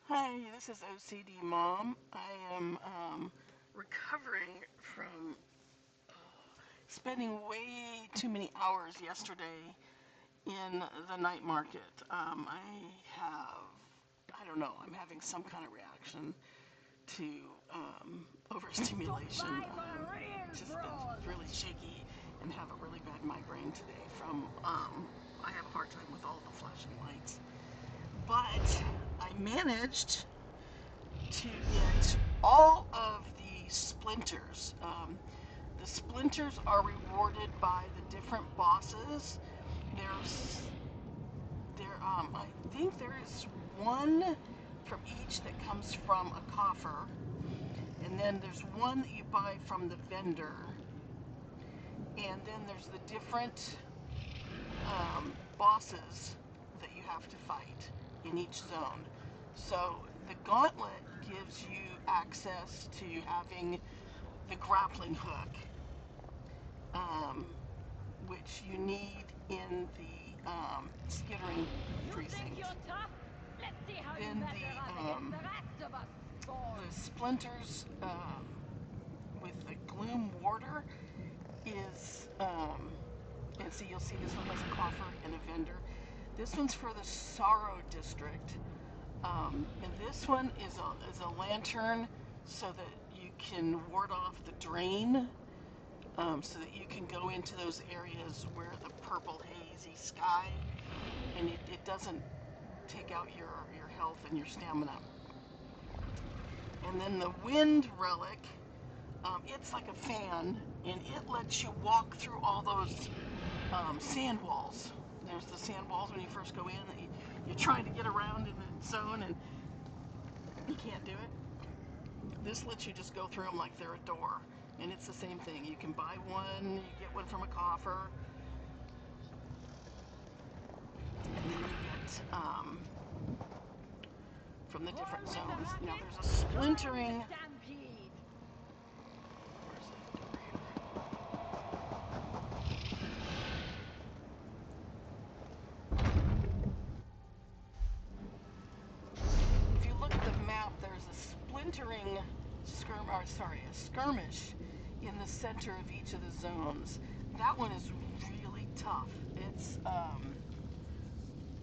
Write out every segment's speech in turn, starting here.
Hi, this is OCD Mom. I am recovering from spending way too many hours yesterday in the night market. I don't know, I'm having some kind of reaction to overstimulation. Just been really shaky and have a really bad migraine today I have a hard time with all the flashing lights. But I managed to get all of the splinters. The splinters are rewarded by the different bosses. There's I think there is one from each that comes from a coffer, and then there's one that you buy from the vendor, and then there's the different bosses that you have to fight in each zone. So the Gauntlet gives you access to having the grappling hook, um, which you need in the skittering precinct. Then the splinters with the Gloom warder is, and see, you'll see this one has a coffer and a vendor. This one's for the Sorrow District. And this one is a lantern so that you can ward off the drain, so that you can go into those areas where the purple hazy sky, and it doesn't take out your health and your stamina. And then the wind relic, it's like a fan, and it lets you walk through all those sand walls. There's the sand walls when you first go in. You're trying to get around in the zone, and you can't do it. This lets you just go through them like they're a door, and it's the same thing. You can buy one, you get one from a coffer, and then you get from the different zones. Now there's a splintering. If you look at the map, there's a splintering a skirmish in the center of each of the zones. That one is really tough. It's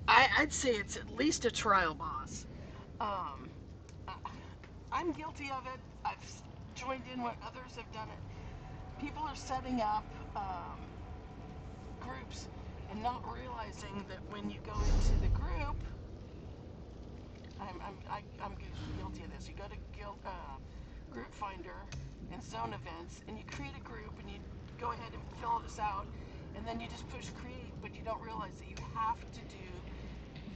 I'd say it's at least a trial boss. Um, I'm guilty of it. I've joined in when others have done it. People are setting up groups and not realizing that when you go into the group, I'm guilty of this. You go to Group Finder and Zone Events, and you create a group, and you go ahead and fill this out, and then you just push create, but you don't realize that you have to do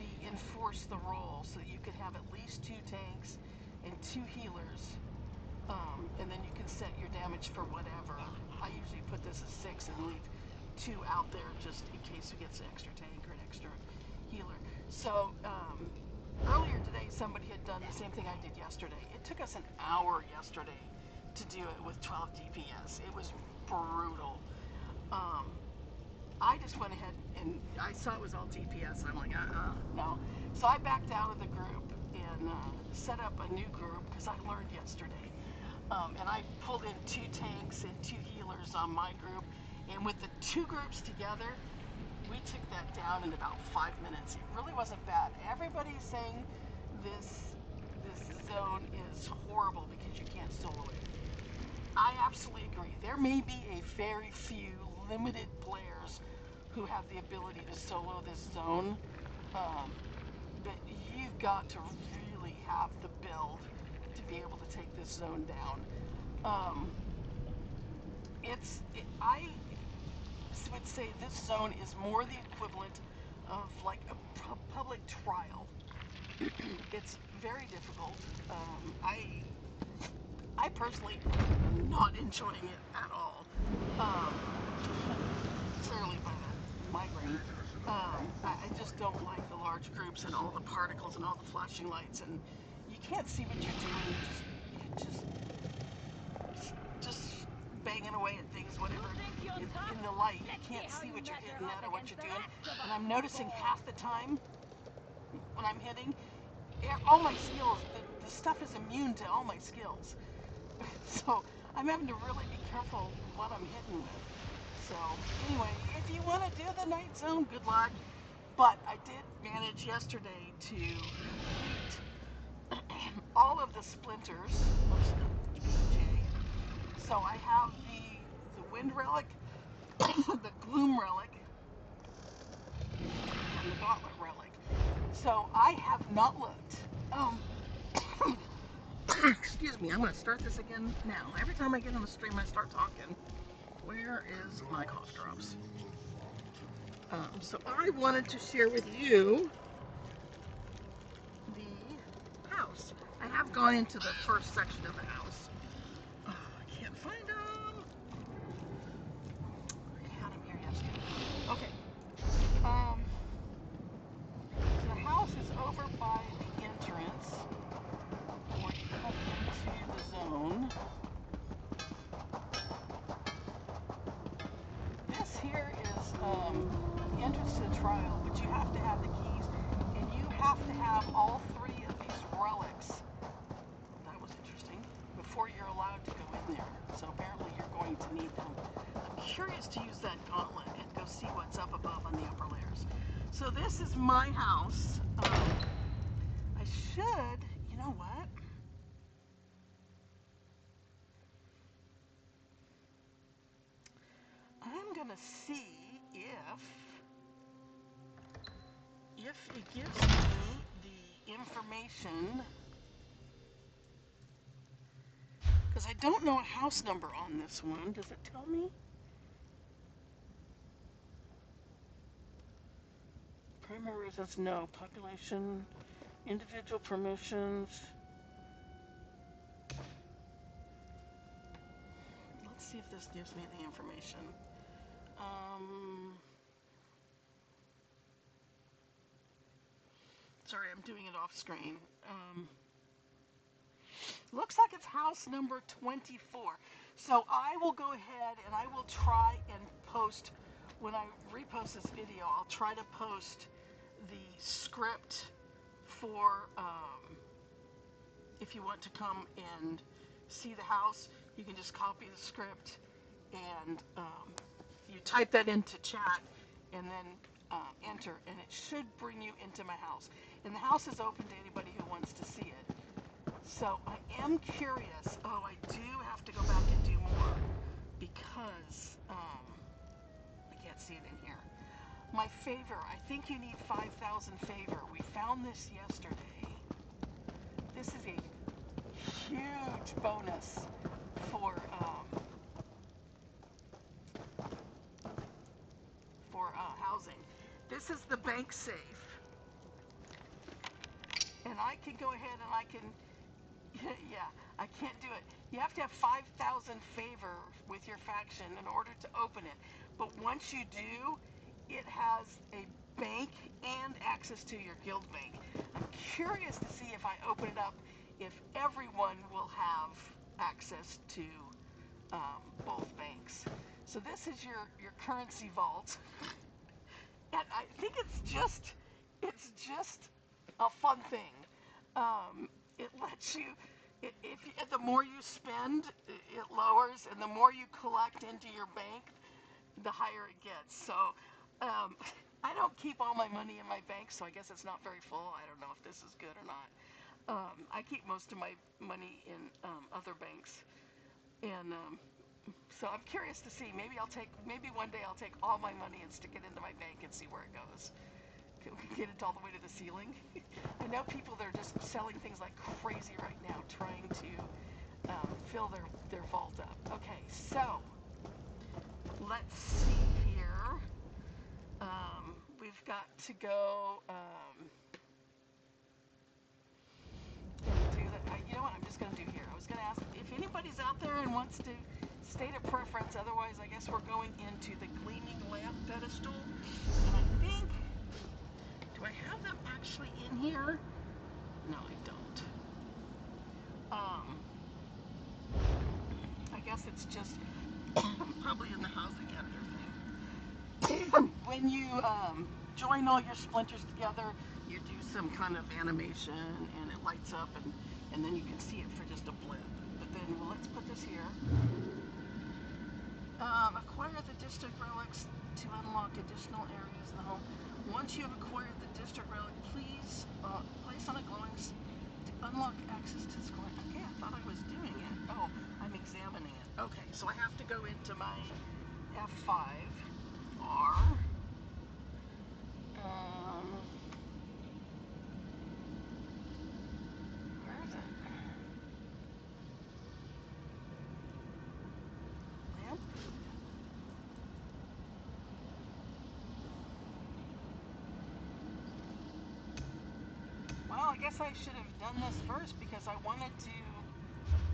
the enforce the role, so that you can have at least 2 tanks and 2 healers, and then you can set your damage for whatever. I usually put this as 6 and leave 2 out there just in case we get an extra tank or an extra healer. So earlier today, somebody had done the same thing I did yesterday. It took us an hour yesterday to do it with 12 DPS. It was brutal. I just went ahead and I saw it was all DPS. I'm like, no. So I backed out of the group and set up a new group because I learned yesterday. And I pulled in 2 tanks and 2 healers on my group. And with the 2 groups together, we took that down in about 5 minutes. It really wasn't bad. Everybody's saying this zone is horrible because you can't solo it. I absolutely agree. There may be a very few limited players who have the ability to solo this zone, but you've got to really have the build to be able to take this zone down. I would say this zone is more the equivalent of like a public trial. It's very difficult. I personally am not enjoying it at all. Um, Clearly by the migraine. I just don't like the large groups and all the particles and all the flashing lights, and you can't see what you're doing. Just banging away at things, whatever. In the light, you can't see what you're hitting at or what you're doing. And I'm noticing half the time when I'm hitting, all my skills, the stuff is immune to all my skills. So I'm having to really be careful what I'm hitting with. So anyway, if you want to do the night zone, good luck. But I did manage yesterday to eat all of the splinters, most of the BJ. So I have the wind relic, the gloom relic, and the gauntlet relic. So I have not looked. Excuse me, I'm going to start this again now. Every time I get on the stream, I start talking. Where is my cough drops? So I wanted to share with you the house. I have gone into the first section of the house. Oh, I can't find them. I had them here yesterday. Okay. The house is over by the entrance where you come into the zone. This here is the entrance to the trial, but you have to have the keys, and you have to have all three of these relics. That was interesting. Before you're allowed to go in there, so apparently you're going to need them. I'm curious to use that gauntlet and go see what's up above on the upper layers. So this is my house. I should, you know what? I'm gonna see if it gives me the information, because I don't know a house number on this one. Does it tell me? Primary residence, no. Population, individual permissions. Let's see if this gives me the information. Sorry, I'm doing it off screen. Looks like it's house number 24. So I will go ahead and I will try and post, when I repost this video, I'll try to post the script for if you want to come and see the house, you can just copy the script and you type that into chat and then enter, and it should bring you into my house. And the house is open to anybody who wants to see it. So I am curious. Oh, I do have to go back and do more because I can't see it in here. My favor, I think you need 5,000 favor. We found this yesterday. This is a huge bonus for housing. This is the bank safe, and I can go ahead and I can, yeah, I can't do it. You have to have 5,000 favor with your faction in order to open it. But once you do, it has a bank and access to your guild bank. I'm curious to see if I open it up, if everyone will have access to both banks. So this is your currency vault. And I think it's just a fun thing. It lets you, the more you spend, it lowers, and the more you collect into your bank, the higher it gets. So I don't keep all my money in my bank, so I guess it's not very full. I don't know if this is good or not. I keep most of my money in other banks, and so I'm curious to see. Maybe one day I'll take all my money and stick it into my bank and see where it goes. Get it all the way to the ceiling. I know people that are just selling things like crazy right now, trying to fill their vault up. Okay, so let's see here. We've got to go and do that. You know what? I'm just going to do here. I was going to ask if anybody's out there and wants to state a preference. Otherwise, I guess we're going into the gleaming lamp pedestal. And I think, do I have them actually in here? No, I don't. I guess it's just probably in the housing editor thing. When you join all your splinters together, you do some kind of animation and it lights up and then you can see it for just a blip. But then, well, let's put this here. Acquire the district relics to unlock additional areas in the home. Once you have acquired the district relic, please place on a glowing to unlock access to this glowing. Okay, I thought I was doing it. Oh, I'm examining it. Okay, so I have to go into my F5 R. Where is it? Lamp? Well, I guess I should have done this first because I wanted to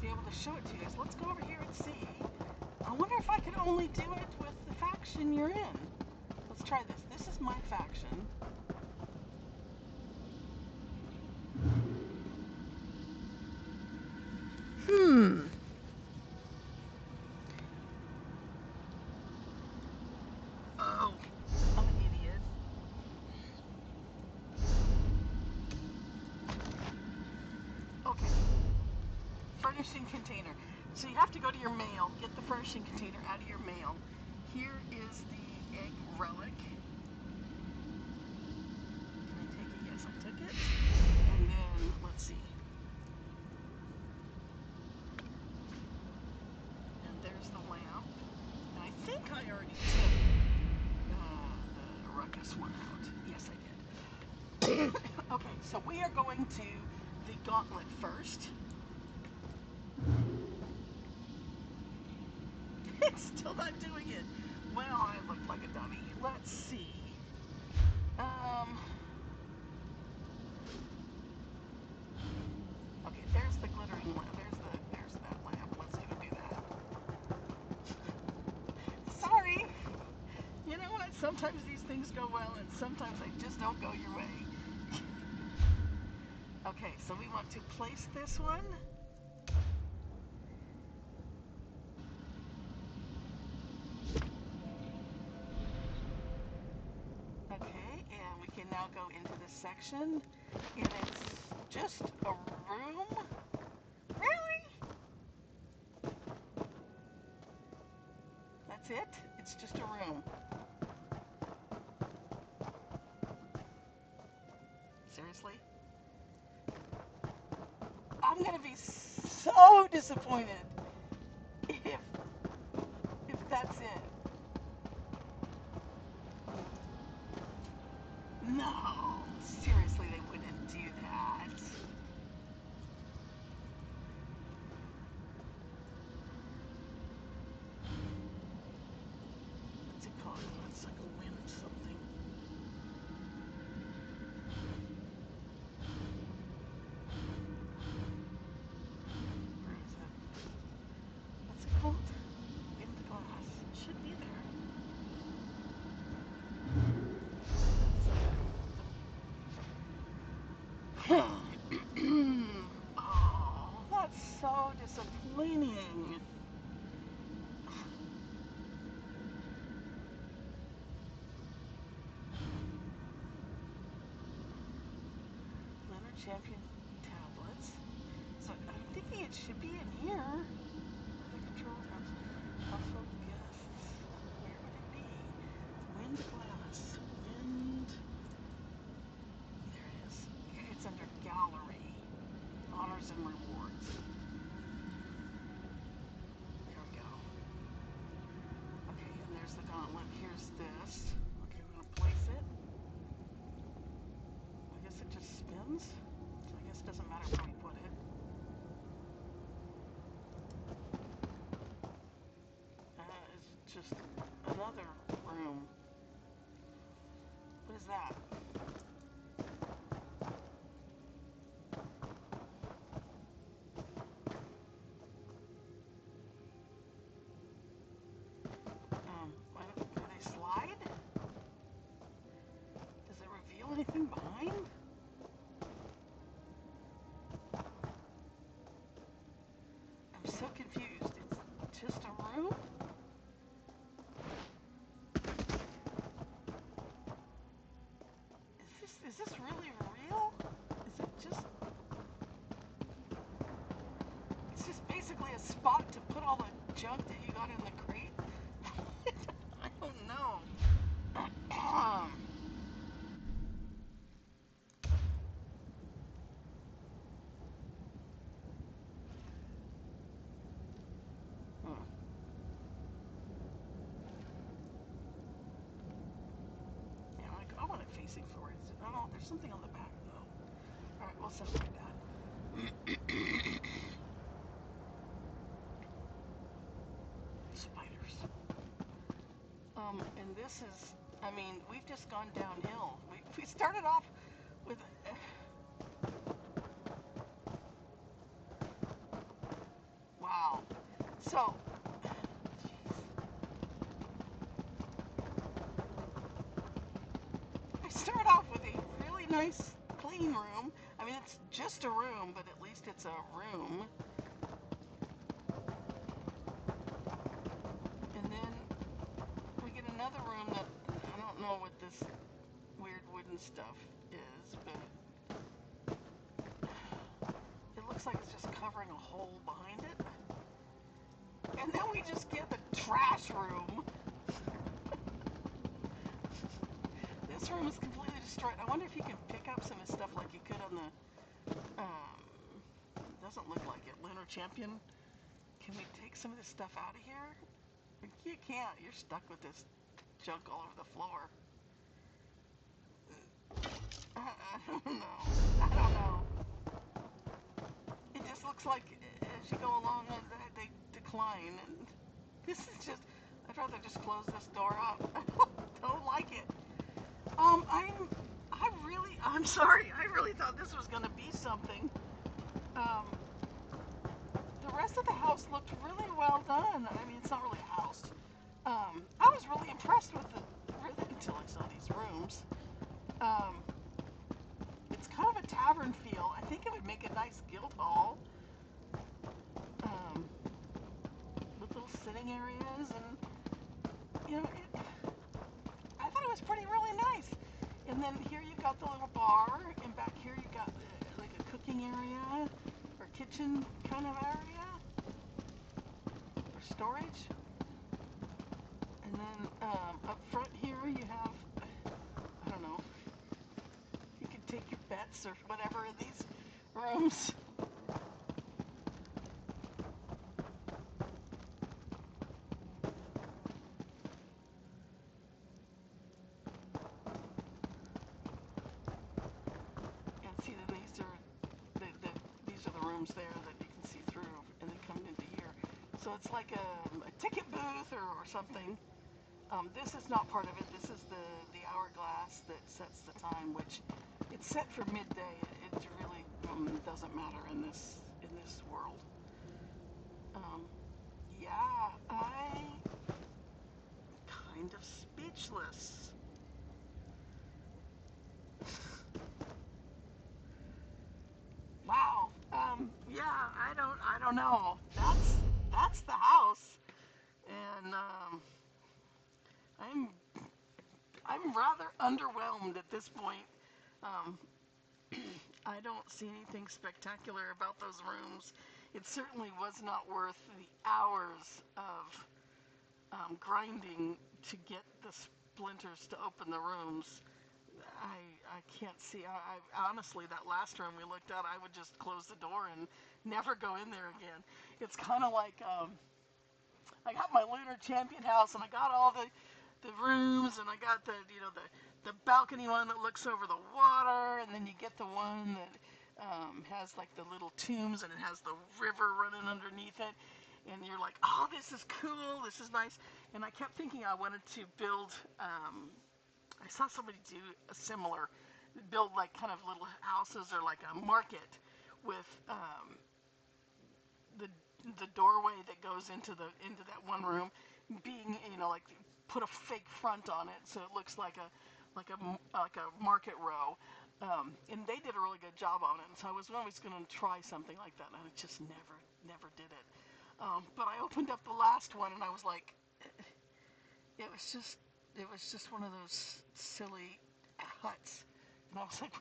be able to show it to you guys. Let's go over here and see. I wonder if I could only do it with the faction you're in. Let's try this. This is my faction. Oh, I'm an idiot. Okay. Furnishing container. So you have to go to your mail, get the furnishing container out of your mail. Here is the egg relic. Can I take it? Yes, I took it. And then, let's see. And there's the lamp. And I think I already took the ruckus one out. Yes, I did. Okay, so we are going to the Gauntlet first. It's still not doing it. Well, I look like a dummy. Let's see. Okay, there's the glittering lamp. There's that lamp. Let's see if we do that. Sorry. You know what? Sometimes these things go well, and sometimes they just don't go your way. Okay, so we want to place this one. Okay, and we can now go into this section, and it's just a room. Really? That's it? It's just a room. Seriously? I'm gonna be so disappointed if that's it. No, seriously, they wouldn't do that. What's it called? It's like a wind something. Where is it? What's it called? Wind glass. It should be there. Oh, that's so disappointing. Leonard Champion tablets. So I'm thinking it should be in here. The control household guests. Where would it be? Wind glass. Wind. There it is. It's under gallery. Honors and rewards. There we go. Okay, and there's the gauntlet. Here's this. Okay, we're going to place it. I guess it just spins. So I guess it doesn't matter where we put it. It's just another room. What is that? Can I slide? Does it reveal anything behind? I'm so confused. It's just a room? is this really real? Is it just, it's just basically a spot to put all the junk that you got in the crate? I don't know. Yeah, I want it facing forward. Oh, there's something on the back though. All right, we'll separate that. Spiders. And this is, I mean, we've just gone downhill. We started off with, wow. So, we start off with a really nice, clean room. I mean, it's just a room, but at least it's a room. And then we get another room that I don't know what this weird wooden stuff is, but it looks like it's just covering a hole behind it. And then we just get the trash room. This room is completely destroyed. I wonder if you can pick up some of the stuff like you could on the, it doesn't look like it, Lunar Champion. Can we take some of this stuff out of here? You can't. You're stuck with this junk all over the floor. I don't know. I don't know. It just looks like as you go along, they decline. And this is just, I'd rather just close this door up. I don't like it. I'm sorry. I really thought this was going to be something. The rest of the house looked really well done. I mean, it's not really a house. I was really impressed with it, really, until I saw these rooms. It's kind of a tavern feel. I think it would make a nice guild hall. With little sitting areas and, you know, I thought it was really nice. And then here you've got the little bar, and back here you've got like a cooking area or kitchen kind of area for storage. And then up front here you have, I don't know, you can take your pets or whatever in these rooms. And see that these are the rooms there that you can see through, and then come into here. So it's like a ticket booth or something. This is not part of it. This is the hourglass that sets the time, which it's set for midday. It really doesn't matter in this world. Yeah, I kind of speechless. Wow. Yeah, I don't know. That's the house, and I'm I'm rather underwhelmed at this point. Um, I don't see anything spectacular about those rooms. It certainly was not worth the hours of grinding to get the splinters to open the rooms. I can't see. I honestly, that last room we looked at, I would just close the door and never go in there again. It's kind of like I got my Lunar Champion house, and I got all the rooms, and I got the balcony one that looks over the water, and then you get the one that has like the little tombs, and it has the river running underneath it, and you're like, oh, this is cool, this is nice. And I kept thinking I wanted to build. I saw somebody do a similar, build like kind of little houses or like a market with the the doorway that goes into that one room being, like, put a fake front on it so it looks like a market row. And they did a really good job on it, and so I was always going to try something like that, and I just never did it. But I opened up the last one, and I was like, it was just one of those silly huts And I was like,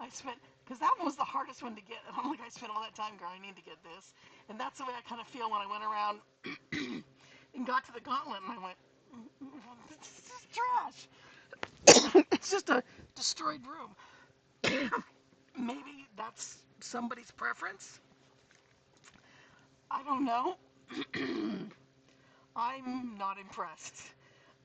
I spent, because that one was the hardest one to get. And I'm like, I spent all that time grinding to get this. And that's the way I kind of feel when I went around and got to the Gauntlet, and I went, this is trash. It's just a destroyed room. Maybe that's somebody's preference. I don't know. I'm not impressed.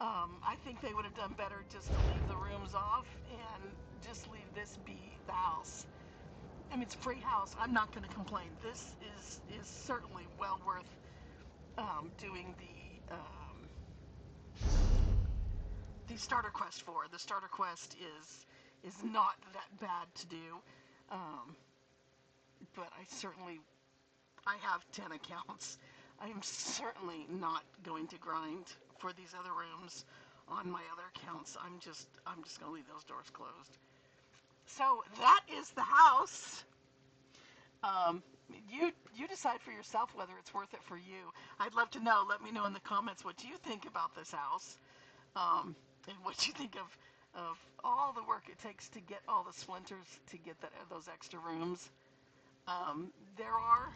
I think they would have done better just to leave the rooms off and just leave this be the house. I mean, it's a free house. I'm not going to complain. This is certainly well worth doing the starter quest for. The starter quest is not that bad to do, but I have 10 accounts. I am certainly not going to grind for these other rooms on my other accounts. I'm just going to leave those doors closed. So that is the house. You decide for yourself whether it's worth it for you. I'd love to know. Let me know in the comments what you think about this house, and what you think of all the work it takes to get all the splinters to get those extra rooms. There are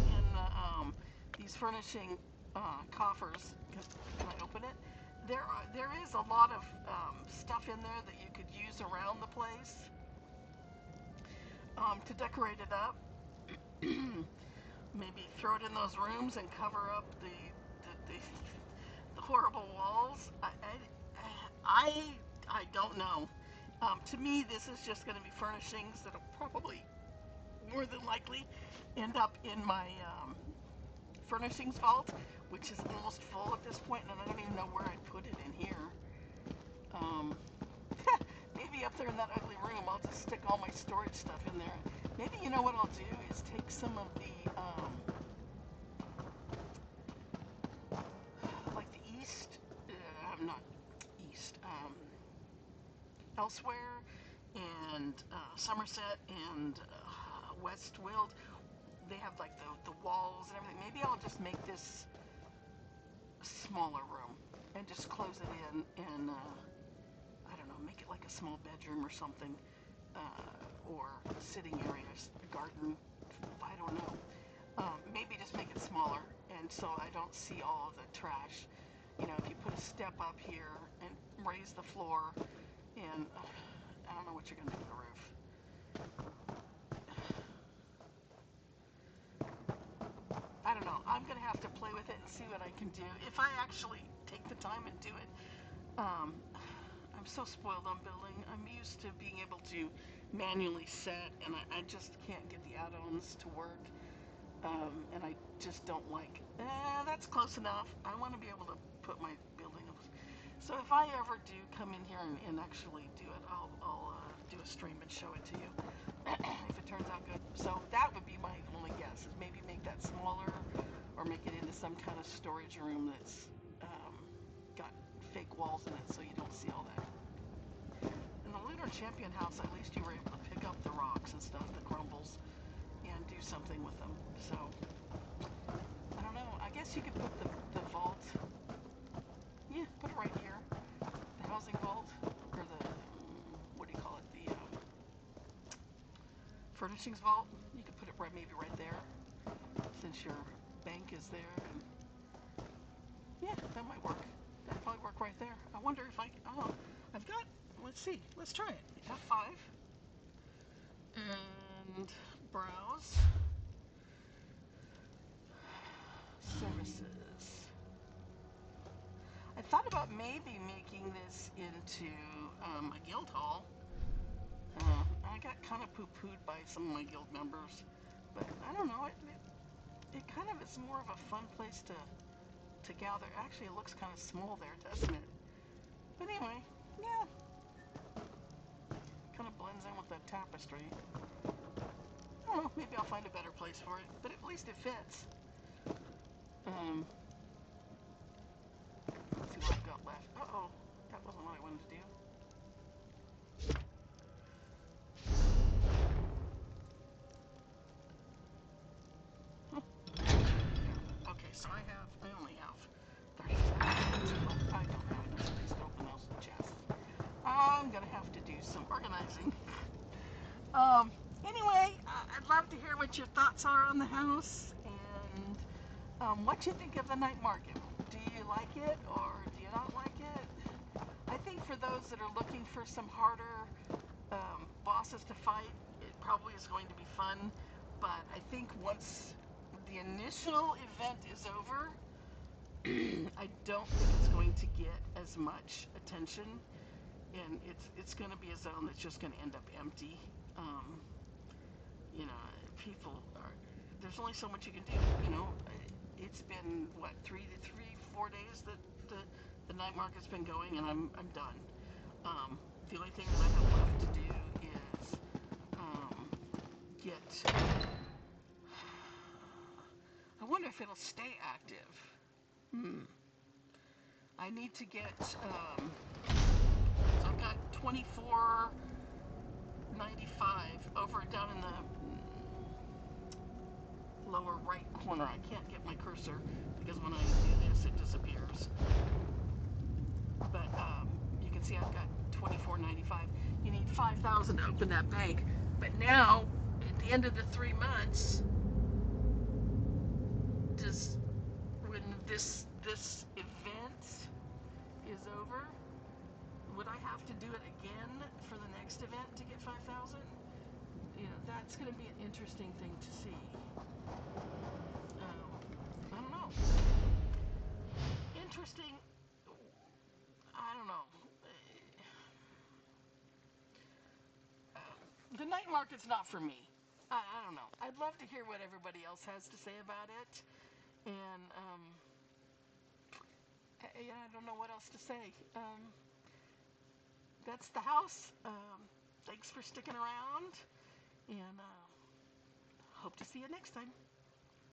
in these furnishing coffers. Can I open it? There is a lot of stuff in there that you could use around the place to decorate it up. Maybe throw it in those rooms and cover up the horrible walls. I don't know. To me, this is just going to be furnishings that'll probably, more than likely, end up in my furnishings vault, which is almost full at this point, and I don't even know where I'd put it in here. Maybe up there in that ugly room, I'll just stick all my storage stuff in there. Maybe, you know what I'll do is take some of the, like the elsewhere, and Somerset, and Westfield, they have like the walls and everything. Maybe I'll just make this a smaller room and just close it in and, I don't know, make it like a small bedroom or something, or sitting areas, garden, I don't know. Maybe just make it smaller, and so I don't see all of the trash. You know, if you put a step up here and raise the floor, and I don't know what you're going to do with the roof. I don't know. I'm going to have to play with it and see what I can do. If I actually take the time and do it. I'm so spoiled on building. I'm used to being able to manually set, and I just can't get the add-ons to work. And I just don't like, that's close enough. I want to be able to put my building up. So if I ever do come in here and actually do it, I'll do a stream and show it to you if it turns out good. So that would be my only guess, is maybe make that smaller or make it into some kind of storage room that's got fake walls in it so you don't see all that. In the Lunar Champion house, at least you were able to pick up the rocks and stuff, the crumbles, and do something with them. So, I don't know. I guess you could put the vault, yeah, put it right here. The housing vault, or the, what do you call it, the furnishings vault. You could put it maybe right there, since your bank is there. And yeah, that might work. That'd probably work right there. I wonder if I've got, let's see, let's try it. F5, and browse, services. I thought about maybe making this into a guild hall. I got kind of poo-pooed by some of my guild members, but I don't know, it kind of is more of a fun place to gather. Actually, it looks kind of small there, doesn't it? But anyway, yeah. Kind of blends in with that tapestry. I don't know, maybe I'll find a better place for it, but at least it fits. Let's see what I've got left. Uh-oh, that wasn't what I wanted to do. Okay, so I only have 34 minutes. I don't have enough space to open those chests. I'm gonna have to do some Anyway, I'd love to hear what your thoughts are on the house and what you think of the night market. Do you like it or do you not like it? I think for those that are looking for some harder bosses to fight, it probably is going to be fun. But I think once the initial event is over, I don't think it's going to get as much attention, and it's going to be a zone that's just going to end up empty. Um, you know, people are. There's only so much you can do. You know, it's been what 4 days that the night market's been going, and I'm done. The only thing that I have left to do is get. I wonder if it'll stay active. I need to get. So I've got 24.95 over down in the lower right corner. I can't get my cursor because when I do this, it disappears. But you can see I've got 24.95. You need 5,000 to open that bank. But now, at the end of the 3 months, when this event is over, would I have to do it again for the next event to get 5,000? You know, that's going to be an interesting thing to see. I don't know. Interesting. I don't know. The night market's not for me. I don't know. I'd love to hear what everybody else has to say about it. And I don't know what else to say. That's the house. Thanks for sticking around. And hope to see you next time.